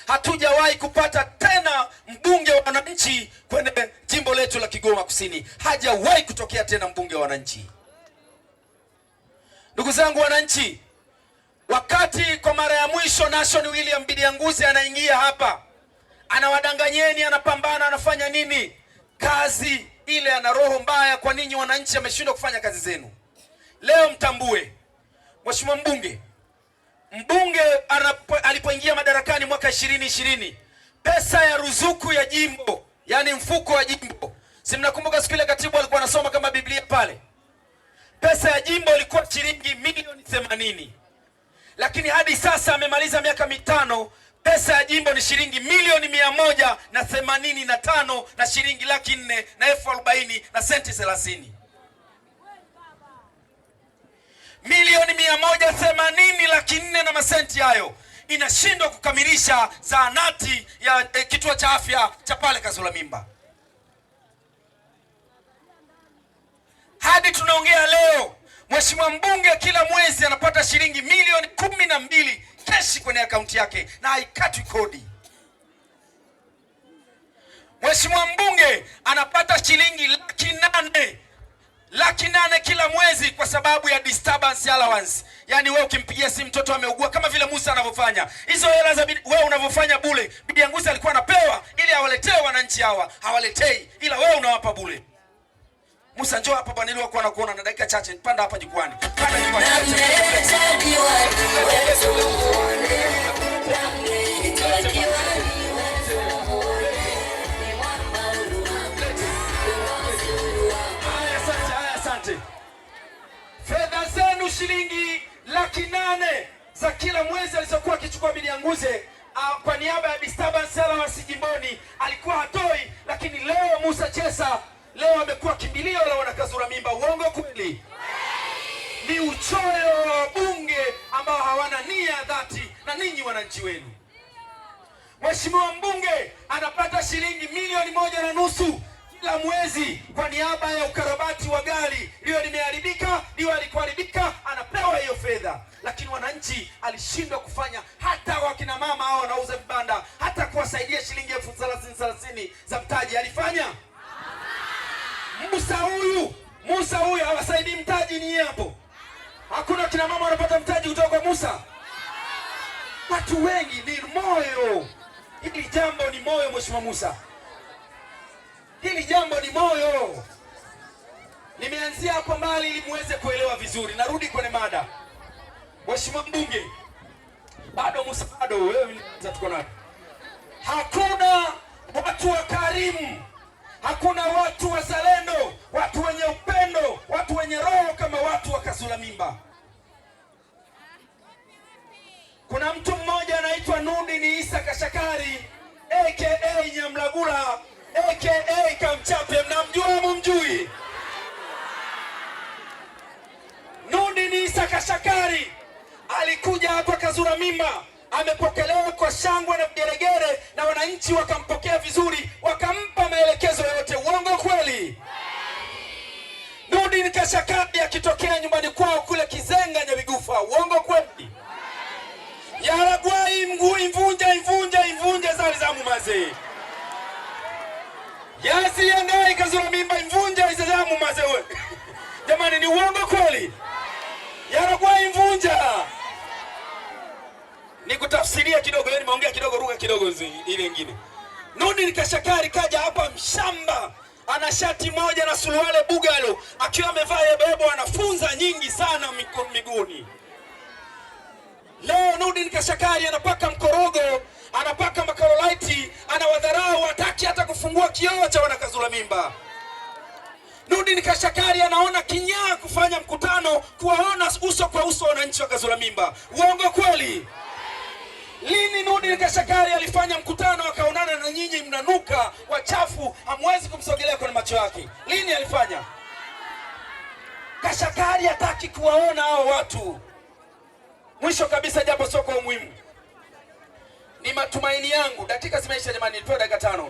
hatujawahi kupata tena mbunge wa wananchi kwenye jimbo letu la Kigoma Kusini. Hajawahi kutokea tena mbunge wa wananchi. Ndugu zangu wananchi, wakati kwa mara ya mwisho Nation William Bidianguze anaingia hapa, anawadanganyeni, anapambana, anafanya nini? Kazi ile, ana roho mbaya kwa ninyi wananchi, ameshindwa kufanya kazi zenu. Leo mtambue, Mheshimiwa mbunge alipoingia madarakani mwaka 2020, pesa ya ruzuku ya jimbo, yani mfuko wa jimbo, si mnakumbuka siku ile katibu alikuwa anasoma kama Biblia pale, pesa ya jimbo ilikuwa shilingi milioni 80. Lakini hadi sasa amemaliza miaka mitano, pesa ya jimbo ni shilingi milioni 185 na shilingi 440,000 na senti 30. Milioni 180 400 na masenti hayo inashindwa kukamilisha zahanati ya kituo cha afya cha pale Kazula Mimba. Hadi tunaongea leo, Mheshimiwa mbunge kila mwezi anapata shilingi milioni 12 keshi kwenye akaunti yake na haikatwi kodi. Mheshimiwa mbunge anapata shilingi 800,000 kila mwezi kwa sababu ya disturbance allowance. Yani wewe ukimpigia simu mtoto ameugua kama vile Musa anavyofanya. Hizo hela za wewe unavyofanya bure, Bidianguze alikuwa anapewa ili awaletee wananchi hawa. Hawaletei, ila wewe unawapa bure. Musa njoo hapa bwana, ili wako wanakuona na dakika chache. Panda hapa jukwani. Panda jukwani. Fedha zenu shilingi 800,000 za kila mwezi alizokuwa akichukua Bidianguze kwa niaba ya disturbance allowance jimboni alikuwa hatoi, lakini leo Musa Chesa leo amekuwa kimbilio la wana Kazula Mimba. Uongo kweli? Ni uchoyo wa bunge ambao hawana nia dhati na ninyi wananchi wenu. Mheshimiwa mbunge anapata shilingi milioni 1.5 kila mwezi kwa niaba ya ukarabati wa gari liwe limeharibika, liwe halikuharibika, anapewa hiyo fedha. Lakini wananchi alishindwa kufanya, hata wakina mama hao wanauza vibanda, hata kuwasaidia shilingi 30,000 za mtaji alifanya? Musa huyu hawasaidii mtaji. Ni hapo hakuna kina mama wanapata mtaji kutoka kwa Musa. Watu wengi ni moyo. Hili jambo ni moyo, Mheshimiwa Musa. Hili jambo ni moyo. Nimeanzia hapo mbali ili muweze kuelewa vizuri. Narudi kwenye mada. Mheshimiwa mbunge, bado Musa, bado wewe tuko naye. Hakuna watu wa karimu, hakuna watu wazalendo, watu wenye upendo, watu wenye roho kama watu wa Kazula Mimba. Kuna mtu mmoja anaitwa Nurdin Isa Kashakari aka Nyamlagula aka Kamchape. Mnamjua mumjui? Nurdin Isa Kashakari alikuja hapa Kazula Mimba, amepokelewa kwa shangwe na vigeregere na wananchi wakampokea vizuri, wakampa maelekezo yote. Uongo kweli? Nurdin Kashakari akitokea nyumbani kwao kule Kizenga Nyabigufa. Uongo kweli? Yaragwai mguu imvunja zali za mumaze. Yasi yangai Kazula Mimba imvunja izazamu maze we. Jamani, ni uongo kweli? Yaragwai imvunja. Nikutafsiria kidogo, yani maongea kidogo, lugha kidogo ile nyingine. Nurdin Kashakari kaja hapa mshamba, ana shati moja na suruale bugalo, akiwa amevaa yebebo, anafunza nyingi sana miguuni. Leo Nurdin Kashakari anapaka mkorogo, anapaka makarolaiti, anawadharau, hataki hata kufungua kioo cha wana Kazula Mimba. Nurdin Kashakari anaona kinyaa kufanya mkutano, kuwaona uso kwa uso wananchi wa Kazula Mimba. Uongo kweli? Lini Nurdin Kashakari alifanya mkutano akaonana na nyinyi mnanuka wachafu, hamwezi kumsogelea kwenye macho yake? Lini alifanya? Kashakari hataki kuwaona hao watu. Mwisho kabisa, jambo sio kwa umuhimu, ni matumaini yangu, dakika zimeisha jamani, nitoe dakika 5.